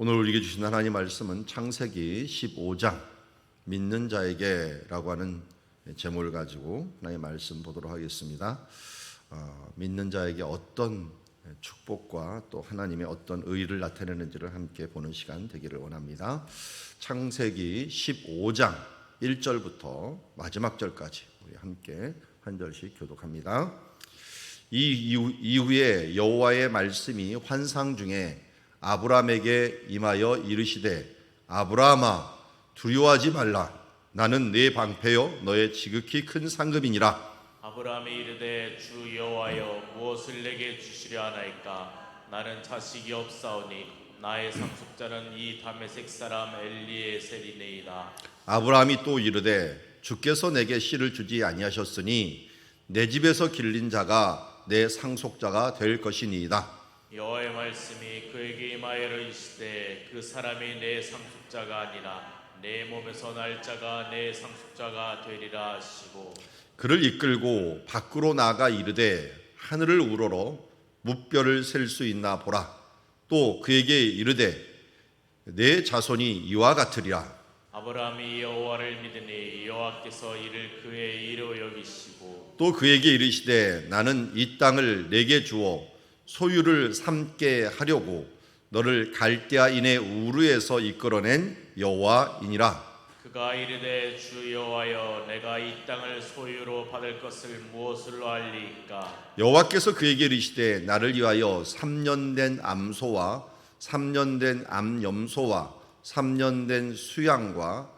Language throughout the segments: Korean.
오늘 우리에게 주신 하나님 말씀은 창세기 15장 믿는 자에게라고 하는 제목을 가지고 하나님의 말씀 보도록 하겠습니다. 믿는 자에게 어떤 축복과 또 하나님의 어떤 의를 나타내는지를 함께 보는 시간 되기를 원합니다. 창세기 15장 1절부터 마지막 절까지 우리 함께 한 절씩 교독합니다. 이후에 여호와의 말씀이 환상 중에 아브라함에게 임하여 이르시되 아브라함아 두려워하지 말라. 나는 네 방패요 너의 지극히 큰 상급이니라. 아브라함이 이르되 주 여호와여 무엇을 내게 주시려 하나이까. 나는 자식이 없사오니 나의 상속자는 이 다메섹 사람 엘리에셀이니이다. 아브라함이 또 이르되 주께서 내게 씨를 주지 아니하셨으니 내 집에서 길린 자가 내 상속자가 될 것이니이다. 여호와의 말씀이 그에게 임하여 이르시되 그 사람이 내 상속자가 아니라 내 몸에서 날 자가 내 상속자가 되리라 하시고 그를 이끌고 밖으로 나가 이르되 하늘을 우러러 무뼈를 셀 수 있나 보라. 또 그에게 이르되 내 자손이 이와 같으리라. 아브라함이 여호와를 믿으니 여호와께서 이를 그의 이로 여기시고 또 그에게 이르시되 나는 이 땅을 내게 주어 소유를 삼게 하려고 너를 갈대아인의 우르에서 이끌어낸 여호와이니라. 그가 이르되 주 여호와여 내가 이 땅을 소유로 받을 것을 무엇으로 알리이까. 여호와께서 그에게 이르시되 나를 위하여 3년 된 암소와 3년 된 암염소와 3년 된 수양과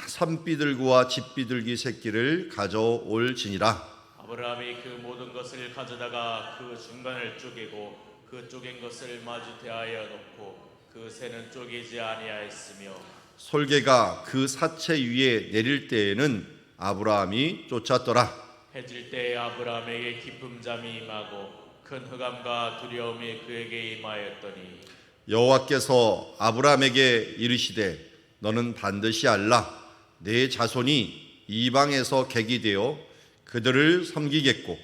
산비둘기와 집비둘기 새끼를 가져올지니라. 아브라함이 그 모든 것을 가져다가 그 중간을 쪼개고 그 쪼갠 것을 마주 대하여 놓고 그 새는 쪼개지 아니하였으며 솔개가 그 사체 위에 내릴 때에는 아브라함이 쫓았더라. 해질 때에 아브라함에게 깊은 잠이 임하고 큰 흑암과 두려움이 그에게 임하였더니 여호와께서 아브라함에게 이르시되 너는 반드시 알라. 내 자손이 이방에서 객이 되어 그들을 섬기겠고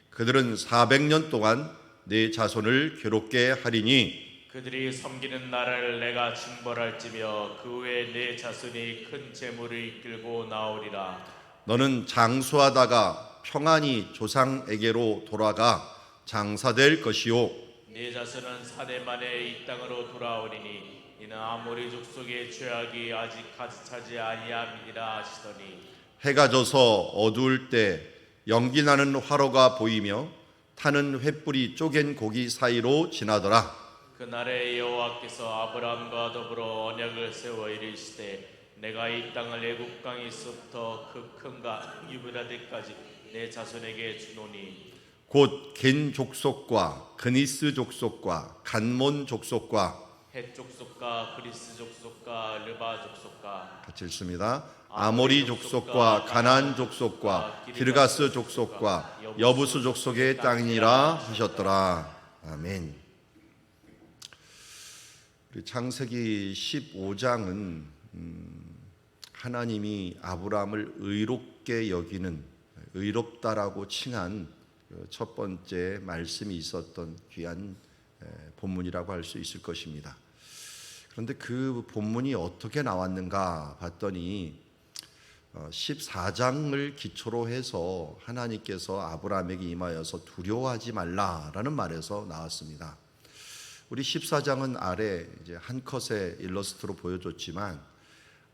그들은 400년 동안 내 자손을 괴롭게 하리니 그들이 섬기는 나라를 내가 징벌할지며 그 후에 내 자손이 큰 재물을 이끌고 나오리라. 너는 장수하다가 평안히 조상에게로 돌아가 장사될 것이요 네 자손은 4대 만에 이 땅으로 돌아오리니 이는 아모리 족속의 죄악이 아직 가득하지 아니함이니라 하시더니 해가 져서 어두울 때 연기 나는 화로가 보이며 타는 횃불이 쪼갠 고기 사이로 지나더라. 그날에 여호와께서 아브라함과 더불어 언약을 세워 이르시되 내가 이 땅을 애굽 강에서부터 그 큰 강 유브라데까지 내 자손에게 주노니 곧 겐 족속과 그니스 족속과 간몬 족속과 헷 족속과 그리스 족속과 르바 족속과 같이 읽습니다. 아모리 족속과 가나안 족속과 기르가스 족속과 여부스 족속의 땅이니라 하셨더라. 아멘. 우리 창세기 15장은 하나님이 아브라함을 의롭게 여기는 의롭다라고 칭한 첫 번째 말씀이 있었던 귀한 본문이라고 할 수 있을 것입니다. 그런데 그 본문이 어떻게 나왔는가 봤더니 14장을 기초로 해서 하나님께서 아브라함에게 임하여서 두려워하지 말라라는 말에서 나왔습니다. 우리 14장은 아래 이제 한 컷의 일러스트로 보여줬지만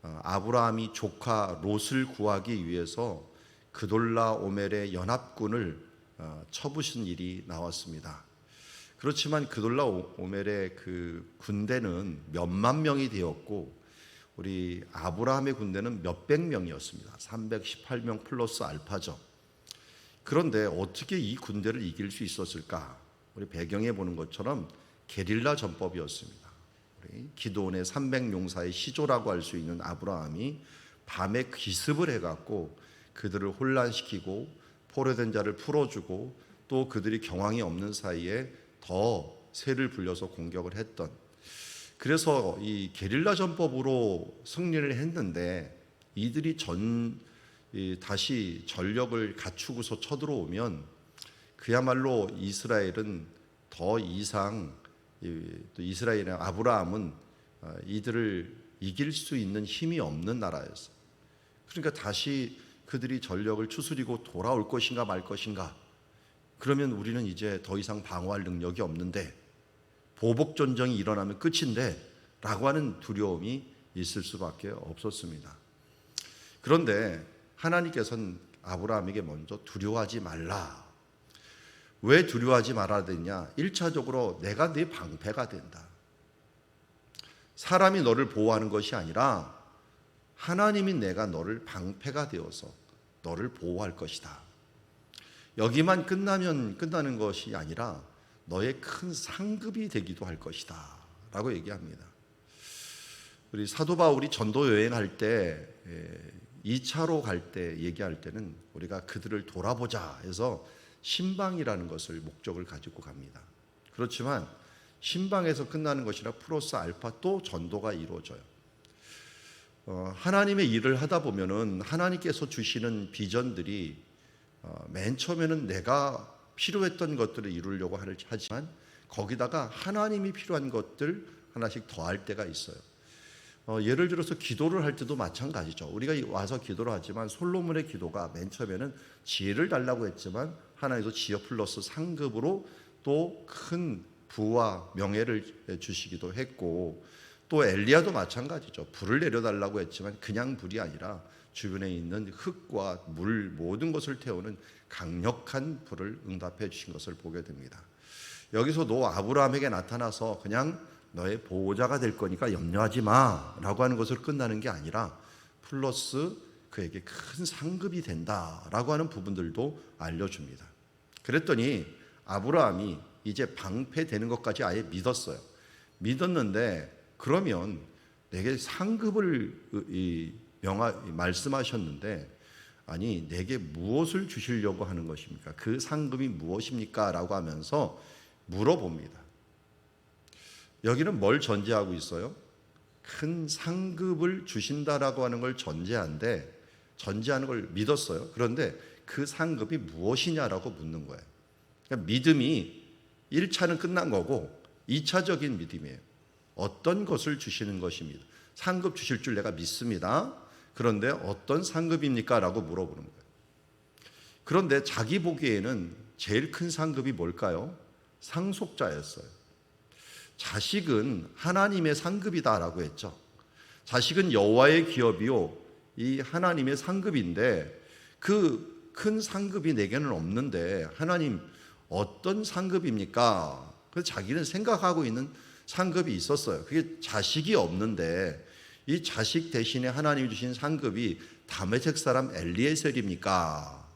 아브라함이 조카 롯을 구하기 위해서 그돌라오멜의 연합군을 쳐부신 일이 나왔습니다. 그렇지만 그돌라오멜의 그 군대는 몇만 명이 되었고 우리 아브라함의 군대는 몇백 명이었습니다. 318명 플러스 알파죠. 그런데 어떻게 이 군대를 이길 수 있었을까? 우리 배경에 보는 것처럼 게릴라 전법이었습니다. 우리 기드온의 300용사의 시조라고 할 수 있는 아브라함이 밤에 기습을 해갖고 그들을 혼란시키고 포로된 자를 풀어주고 또 그들이 경황이 없는 사이에 더 새를 불려서 공격을 했던, 그래서 이 게릴라 전법으로 승리를 했는데 이들이 다시 전력을 갖추고서 쳐들어오면 그야말로 이스라엘은 더 이상 또 이스라엘의 아브라함은 이들을 이길 수 있는 힘이 없는 나라였어요. 그러니까 다시 그들이 전력을 추스리고 돌아올 것인가 말 것인가. 그러면 우리는 이제 더 이상 방어할 능력이 없는데, 보복 전쟁이 일어나면 끝인데 라고 하는 두려움이 있을 수밖에 없었습니다. 그런데 하나님께서는 아브라함에게 먼저 두려워하지 말라. 왜 두려워하지 말아야 되냐? 1차적으로 내가 네 방패가 된다. 사람이 너를 보호하는 것이 아니라 하나님이 내가 너를 방패가 되어서 너를 보호할 것이다. 여기만 끝나면 끝나는 것이 아니라 너의 큰 상급이 되기도 할 것이다 라고 얘기합니다. 우리 사도 바울이 전도 여행할 때 2차로 갈 때 얘기할 때는 우리가 그들을 돌아보자 해서 신방이라는 것을 목적을 가지고 갑니다. 그렇지만 신방에서 끝나는 것이 아니라 플러스 알파 또 전도가 이루어져요. 하나님의 일을 하다 보면은 하나님께서 주시는 비전들이 맨 처음에는 내가 필요했던 것들을 이루려고 하지만 거기다가 하나님이 필요한 것들 하나씩 더할 때가 있어요. 예를 들어서 기도를 할 때도 마찬가지죠. 우리가 와서 기도를 하지만 솔로몬의 기도가 맨 처음에는 지혜를 달라고 했지만 하나님께서 지혜 플러스 상급으로 또 큰 부와 명예를 주시기도 했고, 또 엘리야도 마찬가지죠. 불을 내려달라고 했지만 그냥 불이 아니라 주변에 있는 흙과 물 모든 것을 태우는 강력한 불을 응답해 주신 것을 보게 됩니다. 여기서도 아브라함에게 나타나서 그냥 너의 보호자가 될 거니까 염려하지 마라고 하는 것을 끝나는 게 아니라 플러스 그에게 큰 상급이 된다라고 하는 부분들도 알려줍니다. 그랬더니 아브라함이 이제 방패되는 것까지 아예 믿었어요. 믿었는데 그러면 내게 상급을 말씀하셨는데, 아니 내게 무엇을 주시려고 하는 것입니까? 그 상급이 무엇입니까? 라고 하면서 물어봅니다. 여기는 뭘 전제하고 있어요? 큰 상급을 주신다라고 하는 걸 전제하는 걸 믿었어요. 그런데 그 상급이 무엇이냐라고 묻는 거예요. 그러니까 믿음이 1차는 끝난 거고 2차적인 믿음이에요. 어떤 것을 주시는 것입니다. 상급 주실 줄 내가 믿습니다. 그런데 어떤 상급입니까? 라고 물어보는 거예요. 그런데 자기 보기에는 제일 큰 상급이 뭘까요? 상속자였어요. 자식은 하나님의 상급이다라고 했죠. 자식은 여호와의 기업이요 이 하나님의 상급인데 그 큰 상급이 내게는 없는데 하나님 어떤 상급입니까? 그래서 자기는 생각하고 있는 상급이 있었어요. 그게 자식이 없는데 이 자식 대신에 하나님이 주신 상급이 다메섹 사람 엘리에셀입니까?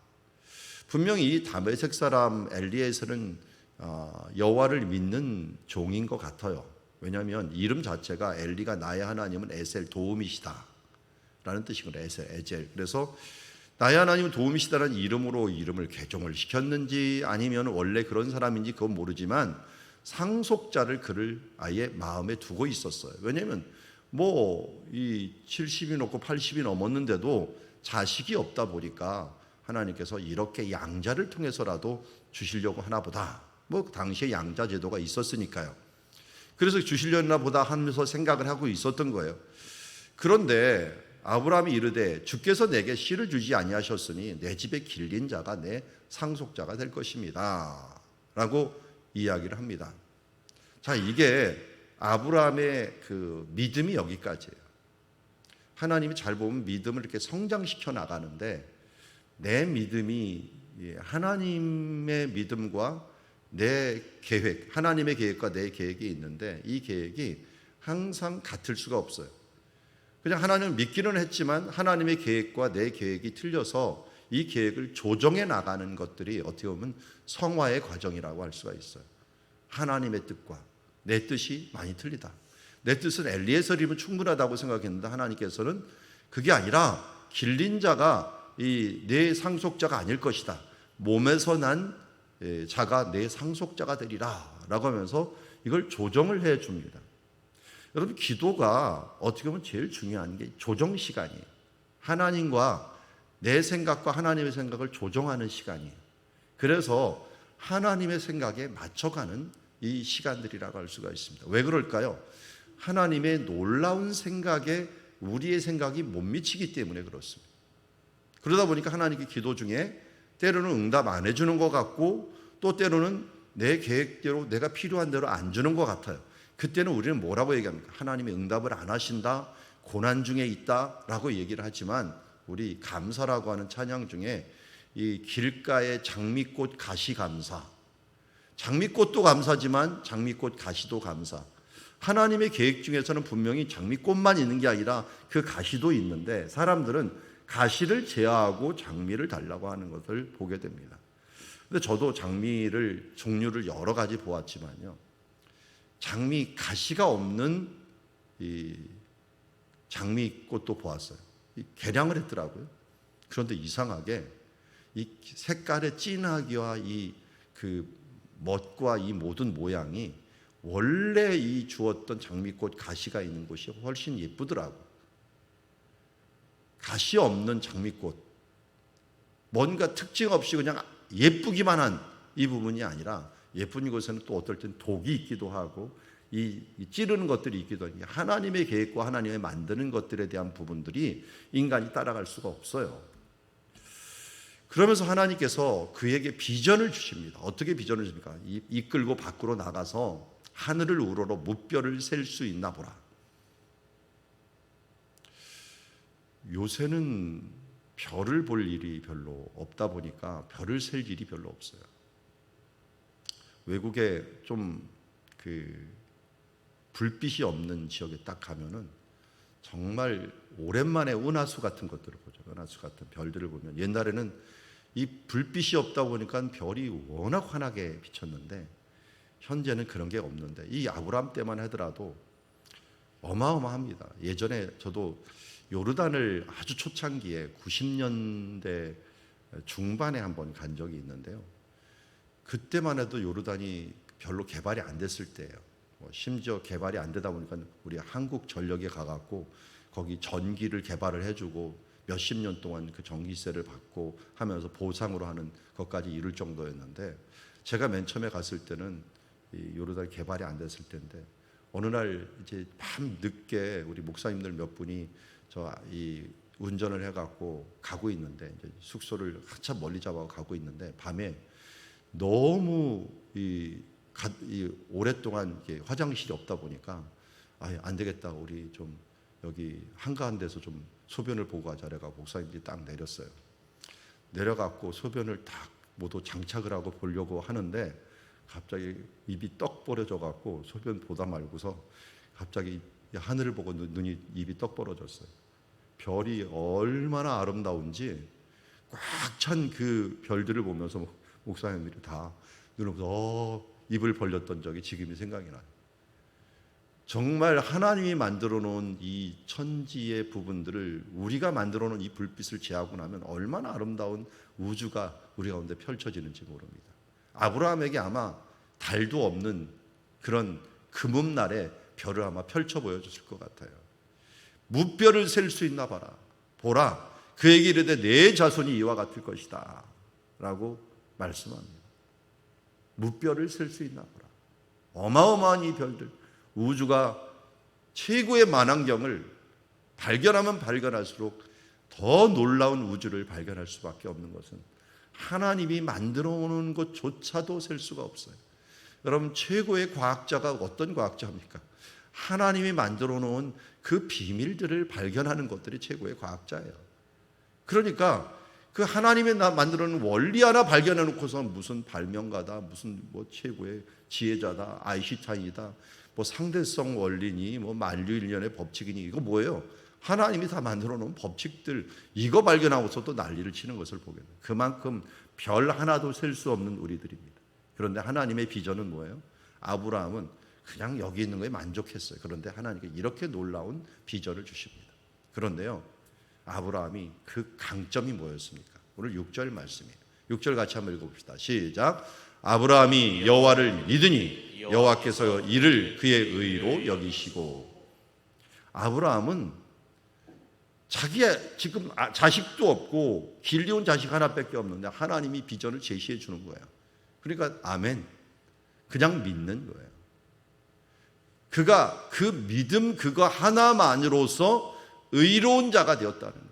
분명히 이 다메섹 사람 엘리에셀은 여호와를 믿는 종인 것 같아요. 왜냐하면 이름 자체가 엘리가 나의 하나님은 에셀 도움이시다 라는 뜻이거든요. 에셀. 그래서 나의 하나님은 도움이시다라는 이름으로 이름을 개종을 시켰는지 아니면 원래 그런 사람인지 그건 모르지만 상속자를 그를 아예 마음에 두고 있었어요. 왜냐하면 이 70이 넘고 80이 넘었는데도 자식이 없다 보니까 하나님께서 이렇게 양자를 통해서라도 주시려고 하나 보다. 당시에 양자 제도가 있었으니까요. 그래서 주시려나 보다 하면서 생각을 하고 있었던 거예요. 그런데 아브라함이 이르되 주께서 내게 씨를 주지 아니하셨으니 내 집에 길린 자가 내 상속자가 될 것입니다 라고 이야기를 합니다. 자, 이게 아브라함의 그 믿음이 여기까지예요. 하나님이 잘 보면 믿음을 이렇게 성장시켜 나가는데 내 믿음이 하나님의 믿음과 내 계획, 하나님의 계획과 내 계획이 있는데 이 계획이 항상 같을 수가 없어요. 그냥 하나님을 믿기는 했지만 하나님의 계획과 내 계획이 틀려서 이 계획을 조정해 나가는 것들이 어떻게 보면 성화의 과정이라고 할 수가 있어요. 하나님의 뜻과 내 뜻이 많이 틀리다. 내 뜻은 엘리에셀이면 충분하다고 생각했는데 하나님께서는 그게 아니라 길린 자가 내 상속자가 아닐 것이다. 몸에서 난 자가 내 상속자가 되리라 라고 하면서 이걸 조정을 해 줍니다. 여러분, 기도가 어떻게 보면 제일 중요한 게 조정 시간이에요. 하나님과 내 생각과 하나님의 생각을 조정하는 시간이에요. 그래서 하나님의 생각에 맞춰가는 이 시간들이라고 할 수가 있습니다. 왜 그럴까요? 하나님의 놀라운 생각에 우리의 생각이 못 미치기 때문에 그렇습니다. 그러다 보니까 하나님께 기도 중에 때로는 응답 안 해주는 것 같고 또 때로는 내 계획대로 내가 필요한 대로 안 주는 것 같아요. 그때는 우리는 뭐라고 얘기합니까? 하나님이 응답을 안 하신다, 고난 중에 있다라고 얘기를 하지만 우리 감사라고 하는 찬양 중에 이 길가의 장미꽃 가시 감사, 장미꽃도 감사지만 장미꽃 가시도 감사. 하나님의 계획 중에서는 분명히 장미꽃만 있는 게 아니라 그 가시도 있는데 사람들은 가시를 제하고 장미를 달라고 하는 것을 보게 됩니다. 근데 저도 장미를 종류를 여러 가지 보았지만요, 장미 가시가 없는 이 장미꽃도 보았어요. 개량을 했더라고요. 그런데 이상하게 이 색깔의 진하기와 이 그 멋과 이 모든 모양이 원래 이 주었던 장미꽃 가시가 있는 곳이 훨씬 예쁘더라고요. 가시 없는 장미꽃, 뭔가 특징 없이 그냥 예쁘기만 한 이 부분이 아니라 예쁜 곳에는 또 어떨 땐 독이 있기도 하고 이 찌르는 것들이 있기도 하고 하나님의 계획과 하나님의 만드는 것들에 대한 부분들이 인간이 따라갈 수가 없어요. 그러면서 하나님께서 그에게 비전을 주십니다. 어떻게 비전을 줍니까? 이끌고 밖으로 나가서 하늘을 우러러 무별을 셀 수 있나 보라. 요새는 별을 볼 일이 별로 없다 보니까 별을 셀 일이 별로 없어요. 외국에 좀 불빛이 없는 지역에 딱 가면은 정말 오랜만에 은하수 같은 것들을 보죠. 은하수 같은 별들을 보면 옛날에는 이 불빛이 없다 보니까 별이 워낙 환하게 비쳤는데 현재는 그런 게 없는데 이 아브라함 때만 하더라도 어마어마합니다. 예전에 저도 요르단을 아주 초창기에 90년대 중반에 한번 간 적이 있는데요. 그때만 해도 요르단이 별로 개발이 안 됐을 때예요. 심지어 개발이 안 되다 보니까 우리 한국 전력에 가갖고 거기 전기를 개발을 해주고 몇십 년 동안 그 전기세를 받고 하면서 보상으로 하는 것까지 이룰 정도였는데 제가 맨 처음에 갔을 때는 이 요르단 개발이 안 됐을 때인데 어느 날 이제 밤 늦게 우리 목사님들 몇 분이 이 운전을 해갖고 가고 있는데 이제 숙소를 한참 멀리 잡아 가고 있는데 밤에 너무 오랫동안 이렇게 화장실이 없다 보니까 안 되겠다, 우리 좀 여기 한가한 데서 좀 소변을 보고 가자. 그래가 목사님들이 딱 내렸어요. 내려갖고 소변을 딱 모두 장착을 하고 보려고 하는데 갑자기 입이 떡 벌어져 갖고 소변 보다 말고서 갑자기 하늘을 보고 입이 떡 벌어졌어요. 별이 얼마나 아름다운지 꽉 찬 그 별들을 보면서 목사님들이 다 눈을 보면서 입을 벌렸던 적이 지금이 생각이 나요. 정말 하나님이 만들어 놓은 이 천지의 부분들을 우리가 만들어 놓은 이 불빛을 제하고 나면 얼마나 아름다운 우주가 우리 가운데 펼쳐지는지 모릅니다. 아브라함에게 아마 달도 없는 그런 금음날에 별을 아마 펼쳐 보여줬을 것 같아요. 무별을 셀 수 있나 봐라. 보라, 그에게 이르되 내 자손이 이와 같을 것이다 라고 말씀합니다. 무별을 셀 수 있나 보라. 어마어마한 이 별들, 우주가 최고의 만환경을 발견하면 발견할수록 더 놀라운 우주를 발견할 수밖에 없는 것은 하나님이 만들어 오는 것조차도 셀 수가 없어요. 여러분, 최고의 과학자가 어떤 과학자입니까? 하나님이 만들어 놓은 그 비밀들을 발견하는 것들이 최고의 과학자예요. 그러니까 그 하나님이 만들어 놓은 원리 하나 발견해 놓고서 무슨 발명가다, 무슨 최고의 지혜자다, 아인슈타인이다, 상대성 원리니 만유일련의 법칙이니, 이거 뭐예요? 하나님이 다 만들어 놓은 법칙들, 이거 발견하고서도 난리를 치는 것을 보게 돼요. 그만큼 별 하나도 셀 수 없는 우리들입니다. 그런데 하나님의 비전은 뭐예요? 아브라함은 그냥 여기 있는 거에 만족했어요. 그런데 하나님께 이렇게 놀라운 비전을 주십니다. 그런데요, 아브라함이 그 강점이 뭐였습니까? 오늘 6절 말씀이에요. 6절 같이 한번 읽어봅시다. 시작. 아브라함이 여호와를 믿으니 여호와께서 이를 그의 의로 여기시고. 아브라함은 자기의 지금 자식도 없고 길리온 자식 하나밖에 없는데 하나님이 비전을 제시해 주는 거예요. 그러니까 아멘, 그냥 믿는 거예요. 그가 그 믿음 그거 하나만으로서 의로운 자가 되었다는 거예요.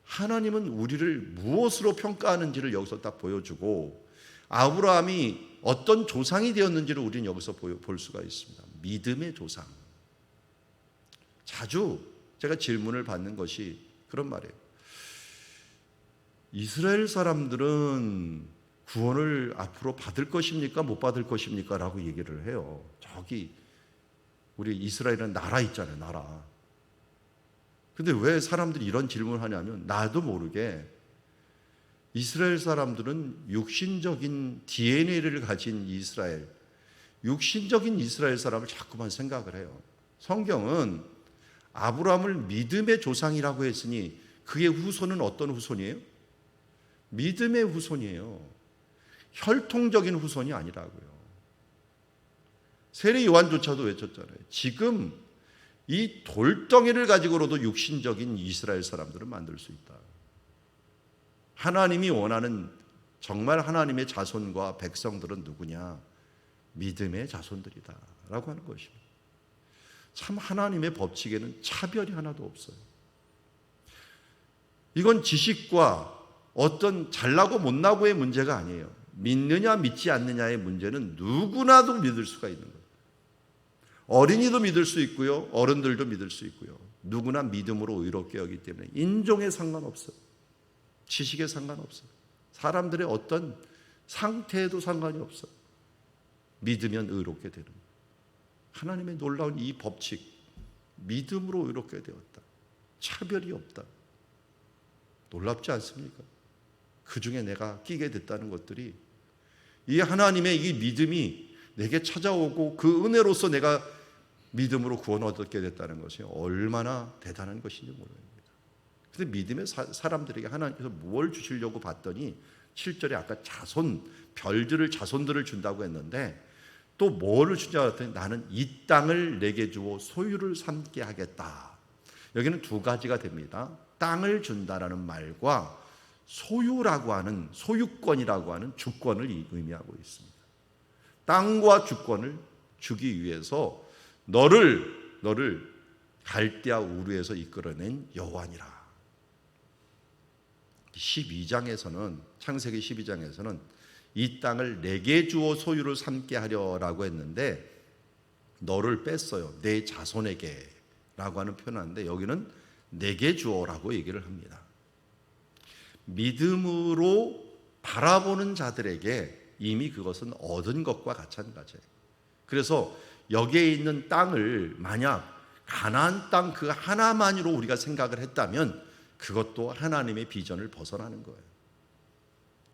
하나님은 우리를 무엇으로 평가하는지를 여기서 딱 보여주고 아브라함이 어떤 조상이 되었는지를 우리는 여기서 볼 수가 있습니다. 믿음의 조상. 자주 제가 질문을 받는 것이 그런 말이에요. 이스라엘 사람들은 구원을 앞으로 받을 것입니까? 못 받을 것입니까? 라고 얘기를 해요. 저기 우리 이스라엘은 나라 있잖아요. 나라. 근데 왜 사람들이 이런 질문을 하냐면 나도 모르게 이스라엘 사람들은 육신적인 DNA를 가진 이스라엘, 육신적인 이스라엘 사람을 자꾸만 생각을 해요. 성경은 아브라함을 믿음의 조상이라고 했으니 그의 후손은 어떤 후손이에요? 믿음의 후손이에요. 혈통적인 후손이 아니라고요. 세례 요한조차도 외쳤잖아요. 지금 이 돌덩이를 가지고로도 육신적인 이스라엘 사람들을 만들 수 있다. 하나님이 원하는 정말 하나님의 자손과 백성들은 누구냐? 믿음의 자손들이다 라고 하는 것입니다. 참 하나님의 법칙에는 차별이 하나도 없어요. 이건 지식과 어떤 잘나고 못나고의 문제가 아니에요. 믿느냐 믿지 않느냐의 문제는 누구나도 믿을 수가 있는 거예요. 어린이도 믿을 수 있고요. 어른들도 믿을 수 있고요. 누구나 믿음으로 의롭게 여기기 때문에 인종에 상관없어요. 지식에 상관없어요. 사람들의 어떤 상태에도 상관이 없어요. 믿으면 의롭게 되는 거예요. 하나님의 놀라운 이 법칙, 믿음으로 의롭게 되었다. 차별이 없다. 놀랍지 않습니까? 그 중에 내가 끼게 됐다는 것들이 이 하나님의 이 믿음이 내게 찾아오고 그 은혜로서 내가 믿음으로 구원 얻게 됐다는 것이 얼마나 대단한 것인지 모릅니다. 그런데 믿음의 사람들에게 하나님께서 뭘 주시려고 봤더니 7절에 아까 자손, 별들을 자손들을 준다고 했는데 또 뭐를 주냐고 했더니 나는 이 땅을 내게 주어 소유를 삼게 하겠다. 여기는 두 가지가 됩니다. 땅을 준다라는 말과 소유라고 하는 소유권이라고 하는 주권을 의미하고 있습니다. 땅과 주권을 주기 위해서 너를 갈대아 우르에서 이끌어낸 여호와니라. 12장에서는 창세기 12장에서는 이 땅을 내게 주어 소유를 삼게 하려라고 했는데 너를 뺐어요. 내 자손에게 라고 하는 표현을 하는데 여기는 내게 주어라고 얘기를 합니다. 믿음으로 바라보는 자들에게 이미 그것은 얻은 것과 마찬가지예요. 그래서 여기에 있는 땅을 만약 가나안 땅 그 하나만으로 우리가 생각을 했다면 그것도 하나님의 비전을 벗어나는 거예요.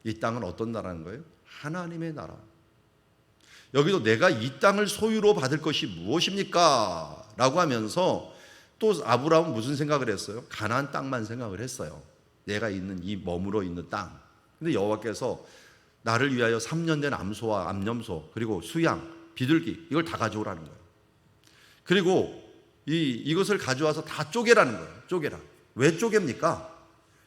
이 땅은 어떤 나라인 거예요? 하나님의 나라. 여기도 내가 이 땅을 소유로 받을 것이 무엇입니까? 라고 하면서 또 아브라함은 무슨 생각을 했어요? 가나안 땅만 생각을 했어요. 내가 있는 이 머물러 있는 땅. 근데 여호와께서 나를 위하여 3년 된 암소와 암염소 그리고 수양, 비둘기 이걸 다 가져오라는 거예요. 그리고 이것을 가져와서 다 쪼개라는 거예요. 쪼개라. 왜 쪼갭니까?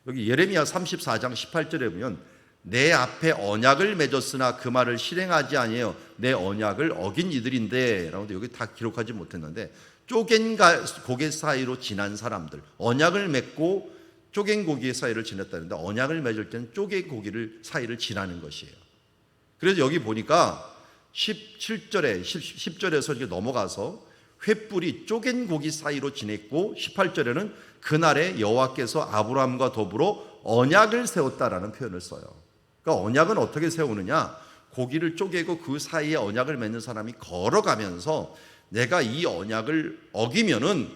여기 예레미야 34장 18절에 보면 내 앞에 언약을 맺었으나 그 말을 실행하지 아니하여 내 언약을 어긴 이들인데 라고 여기 다 기록하지 못했는데 쪼갠 고개 사이로 지난 사람들 언약을 맺고 쪼갠 고기 사이를 지냈다는데 언약을 맺을 때는 쪼갠 고기를 사이를 지나는 것이에요. 그래서 여기 보니까 17절에 10절에서 이렇게 넘어가서 횃불이 쪼갠 고기 사이로 지냈고 18절에는 그날에 여호와께서 아브라함과 더불어 언약을 세웠다라는 표현을 써요. 그러니까 언약은 어떻게 세우느냐? 고기를 쪼개고 그 사이에 언약을 맺는 사람이 걸어가면서 내가 이 언약을 어기면은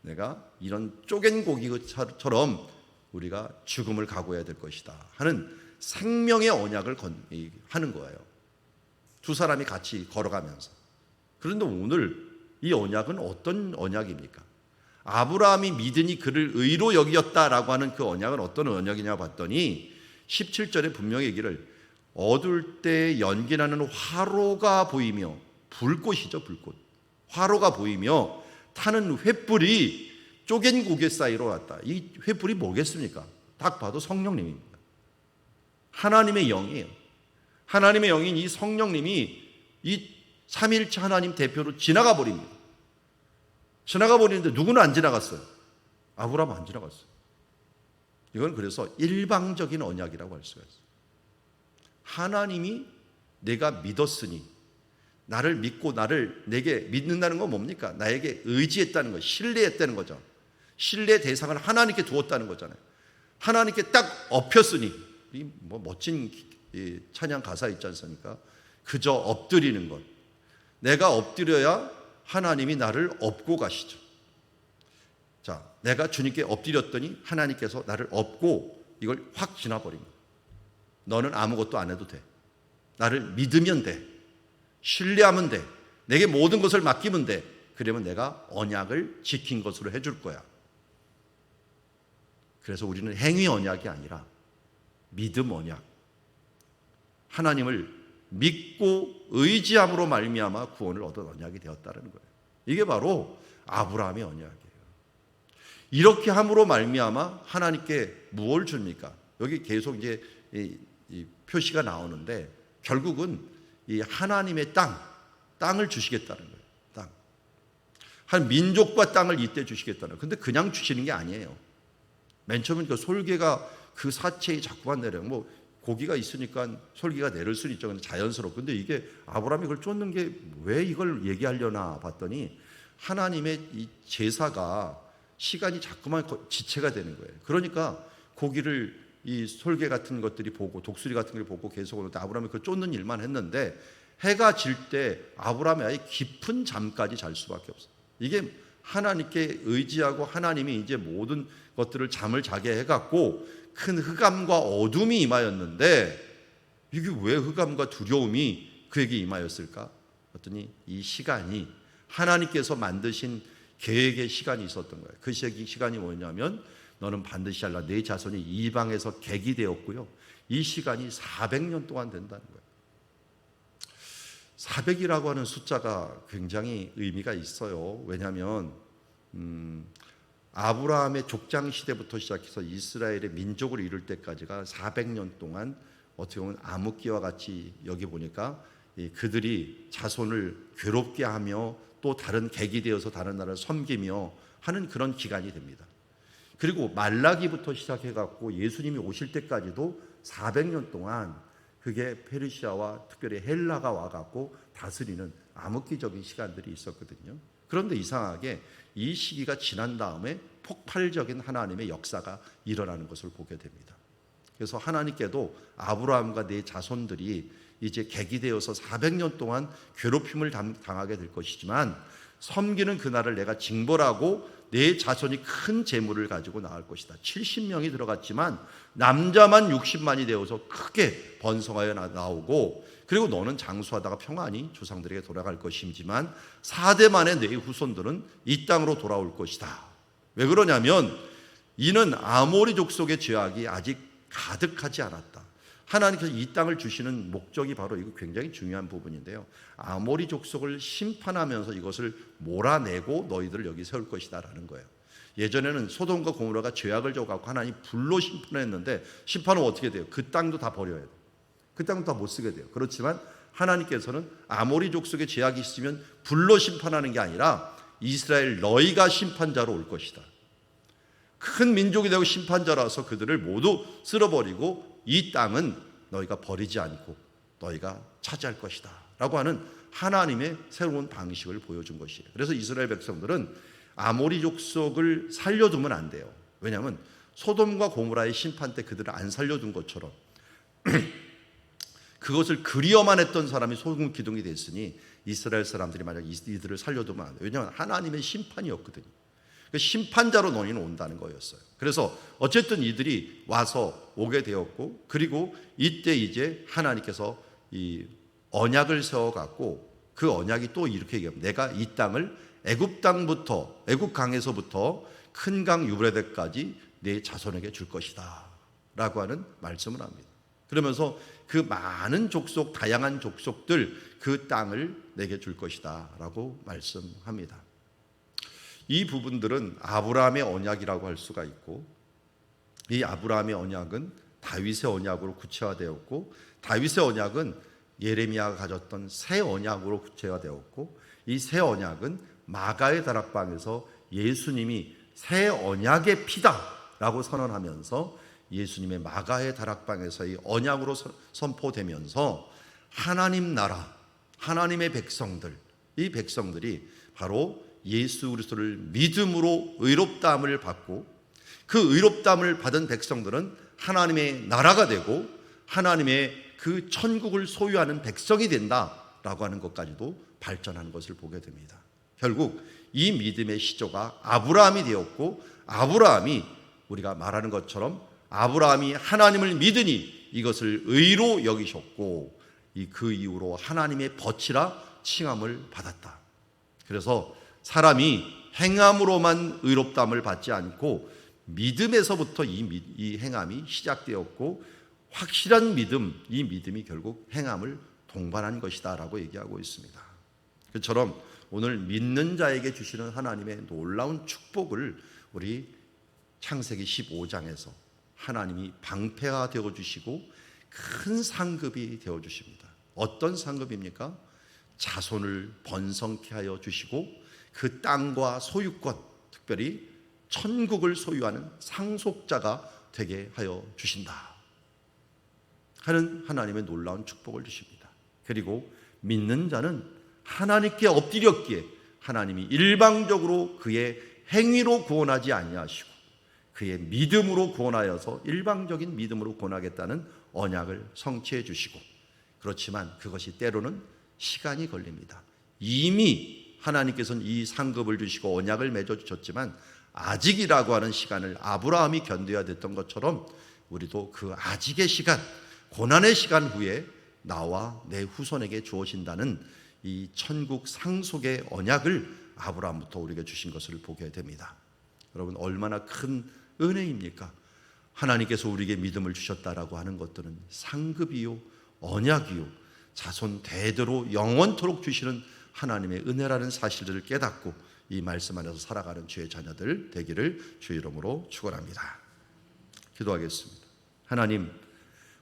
내가 이런 쪼갠 고기처럼 우리가 죽음을 각오해야 될 것이다 하는 생명의 언약을 하는 거예요. 두 사람이 같이 걸어가면서. 그런데 오늘 이 언약은 어떤 언약입니까? 아브라함이 믿으니 그를 의로 여겼다라고 하는 그 언약은 어떤 언약이냐 봤더니 17절에 분명히 얘기를 어두울 때 연기나는 화로가 보이며 불꽃이죠. 불꽃. 화로가 보이며 타는 횃불이 쪼갠 고개 사이로 왔다. 이 횃불이 뭐겠습니까? 딱 봐도 성령님입니다. 하나님의 영이에요. 하나님의 영인 이 성령님이 이 삼위일체 하나님 대표로 지나가 버립니다. 지나가 버리는데 누구는 안 지나갔어요? 아브라함은 안 지나갔어요. 이건 그래서 일방적인 언약이라고 할 수가 있어요. 하나님이 내가 믿었으니, 나를 믿고 내게 믿는다는 건 뭡니까? 나에게 의지했다는 거, 신뢰했다는 거죠. 신뢰 대상을 하나님께 두었다는 거잖아요. 하나님께 딱 엎였으니, 뭐 멋진 찬양 가사 있지 않습니까? 그저 엎드리는 것. 내가 엎드려야 하나님이 나를 엎고 가시죠. 자, 내가 주님께 엎드렸더니 하나님께서 나를 엎고 이걸 확 지나버린 거예요. 너는 아무것도 안 해도 돼. 나를 믿으면 돼. 신뢰하면 돼. 내게 모든 것을 맡기면 돼. 그러면 내가 언약을 지킨 것으로 해줄 거야. 그래서 우리는 행위 언약이 아니라 믿음 언약. 하나님을 믿고 의지함으로 말미암아 구원을 얻은 언약이 되었다는 거예요. 이게 바로 아브라함의 언약이에요. 이렇게 함으로 말미암아 하나님께 무엇을 줍니까? 여기 계속 이제 이 표시가 나오는데 결국은 이 하나님의 땅을 주시겠다는 거예요. 땅. 한 민족과 땅을 이때 주시겠다는 거예요. 근데 그냥 주시는 게 아니에요. 맨 처음에 그 솔개가 그 사체에 자꾸만 내려요. 뭐 고기가 있으니까 솔개가 내릴 수는 있죠. 근데 자연스럽고. 근데 이게 아브라함이 그걸 쫓는 게 왜 이걸 얘기하려나 봤더니 하나님의 이 제사가 시간이 자꾸만 지체가 되는 거예요. 그러니까 고기를 이 솔개 같은 것들이 보고 독수리 같은 걸 보고 계속 오는데 아브라함이 그걸 쫓는 일만 했는데 해가 질 때 아브라함이 아예 깊은 잠까지 잘 수밖에 없어요. 이게 하나님께 의지하고 하나님이 이제 모든 것들을 잠을 자게 해갖고 큰 흑암과 어둠이 임하였는데 이게 왜 흑암과 두려움이 그에게 임하였을까? 그랬더니 이 시간이 하나님께서 만드신 계획의 시간이 있었던 거예요. 그 시간이 뭐냐면 너는 반드시 알라. 내 자손이 이방에서 객이 되었고요. 이 시간이 400년 동안 된다는 거예요. 400이라고 하는 숫자가 굉장히 의미가 있어요. 왜냐하면 아브라함의 족장 시대부터 시작해서 이스라엘의 민족을 이룰 때까지가 400년 동안 어떻게 보면 암흑기와 같이 여기 보니까 그들이 자손을 괴롭게 하며 또 다른 객이 되어서 다른 나라를 섬기며 하는 그런 기간이 됩니다. 그리고 말라기부터 시작해갖고 예수님이 오실 때까지도 400년 동안 그게 페르시아와 특별히 헬라가 와갖고 다스리는 암흑기적인 시간들이 있었거든요. 그런데 이상하게 이 시기가 지난 다음에 폭발적인 하나님의 역사가 일어나는 것을 보게 됩니다. 그래서 하나님께도 아브라함과 네 자손들이 이제 객이 되어서 400년 동안 괴롭힘을 당하게 될 것이지만 섬기는 그날을 내가 징벌하고 내 자손이 큰 재물을 가지고 나올 것이다. 70명이 들어갔지만 남자만 60만이 되어서 크게 번성하여 나오고 그리고 너는 장수하다가 평안히 조상들에게 돌아갈 것이지만 4대 만에 내 후손들은 이 땅으로 돌아올 것이다. 왜 그러냐면 이는 아모리 족속의 죄악이 아직 가득하지 않았다. 하나님께서 이 땅을 주시는 목적이 바로 이거 굉장히 중요한 부분인데요. 아모리 족속을 심판하면서 이것을 몰아내고 너희들을 여기 세울 것이다 라는 거예요. 예전에는 소돔과 고모라가 죄악을 져갖고 하나님이 불로 심판했는데 심판은 어떻게 돼요? 그 땅도 다 버려야 돼요. 그 땅도 다 못 쓰게 돼요. 그렇지만 하나님께서는 아모리 족속의 죄악이 있으면 불로 심판하는 게 아니라 이스라엘 너희가 심판자로 올 것이다. 큰 민족이 되고 심판자라서 그들을 모두 쓸어버리고 이 땅은 너희가 버리지 않고 너희가 차지할 것이다 라고 하는 하나님의 새로운 방식을 보여준 것이에요. 그래서 이스라엘 백성들은 아모리 족속을 살려두면 안 돼요. 왜냐하면 소돔과 고모라의 심판 때 그들을 안 살려둔 것처럼 그것을 그리워만 했던 사람이 소금 기둥이 됐으니 이스라엘 사람들이 만약 이들을 살려두면 안 돼요. 왜냐하면 하나님의 심판이었거든요. 심판자로 너희는 온다는 거였어요. 그래서 어쨌든 이들이 와서 오게 되었고 그리고 이때 이제 하나님께서 이 언약을 세워갖고 그 언약이 또 이렇게 얘기합니다. 내가 이 땅을 애굽 땅부터 애굽 강에서부터 큰 강 유브라데까지 내 자손에게 줄 것이다 라고 하는 말씀을 합니다. 그러면서 그 많은 족속 다양한 족속들 그 땅을 내게 줄 것이다 라고 말씀합니다. 이 부분들은 아브라함의 언약이라고 할 수가 있고 이 아브라함의 언약은 다윗의 언약으로 구체화되었고 다윗의 언약은 예레미야가 가졌던 새 언약으로 구체화되었고, 이 새 언약은 마가의 다락방에서 예수님이 새 언약의 피다라고 선언하면서 예수님의 마가의 다락방에서의 언약으로 선포되면서 하나님 나라, 하나님의 백성들, 이 백성들이 바로 예수 그리스도를 믿음으로 의롭다함을 받고, 그 의롭다함을 받은 백성들은 하나님의 나라가 되고 하나님의 그 천국을 소유하는 백성이 된다라고 하는 것까지도 발전하는 것을 보게 됩니다. 결국 이 믿음의 시조가 아브라함이 되었고, 아브라함이 우리가 말하는 것처럼 아브라함이 하나님을 믿으니 이것을 의로 여기셨고, 그 이후로 하나님의 벗이라 칭함을 받았다. 그래서 사람이 행함으로만 의롭다함을 받지 않고 믿음에서부터 이 행함이 시작되었고, 확실한 믿음, 이 믿음이 결국 행함을 동반한 것이다 라고 얘기하고 있습니다. 그처럼 오늘 믿는 자에게 주시는 하나님의 놀라운 축복을 우리 창세기 15장에서 하나님이 방패가 되어주시고 큰 상급이 되어주십니다. 어떤 상급입니까? 자손을 번성케 하여 주시고 그 땅과 소유권, 특별히 천국을 소유하는 상속자가 되게 하여 주신다 하는 하나님의 놀라운 축복을 주십니다. 그리고 믿는 자는 하나님께 엎드렸기에 하나님이 일방적으로 그의 행위로 구원하지 아니하시고 그의 믿음으로 구원하여서 일방적인 믿음으로 구원하겠다는 언약을 성취해 주시고, 그렇지만 그것이 때로는 시간이 걸립니다. 이미 하나님께서는 이 상급을 주시고 언약을 맺어 주셨지만 아직이라고 하는 시간을 아브라함이 견뎌야 됐던 것처럼 우리도 그 아직의 시간, 고난의 시간 후에 나와 내 후손에게 주어진다는 이 천국 상속의 언약을 아브라함부터 우리에게 주신 것을 보게 됩니다. 여러분, 얼마나 큰 은혜입니까? 하나님께서 우리에게 믿음을 주셨다라고 하는 것들은 상급이요, 언약이요, 자손 대대로 영원토록 주시는 하나님의 은혜라는 사실들을 깨닫고 이 말씀 안에서 살아가는 주의 자녀들 되기를 주 이름으로 축원합니다. 기도하겠습니다. 하나님,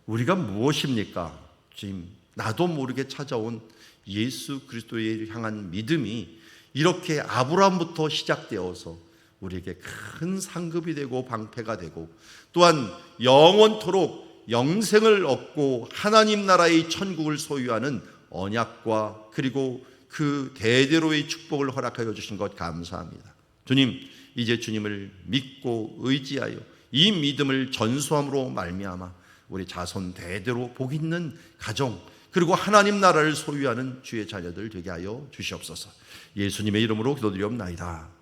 우리가 무엇입니까? 지금 나도 모르게 찾아온 예수 그리스도에 향한 믿음이 이렇게 아브라함부터 시작되어서 우리에게 큰 상급이 되고 방패가 되고, 또한 영원토록 영생을 얻고 하나님 나라의 천국을 소유하는 언약과 그리고 그 대대로의 축복을 허락하여 주신 것 감사합니다. 주님, 이제 주님을 믿고 의지하여 이 믿음을 전수함으로 말미암아 우리 자손 대대로 복 있는 가정, 그리고 하나님 나라를 소유하는 주의 자녀들 되게 하여 주시옵소서. 예수님의 이름으로 기도드리옵나이다.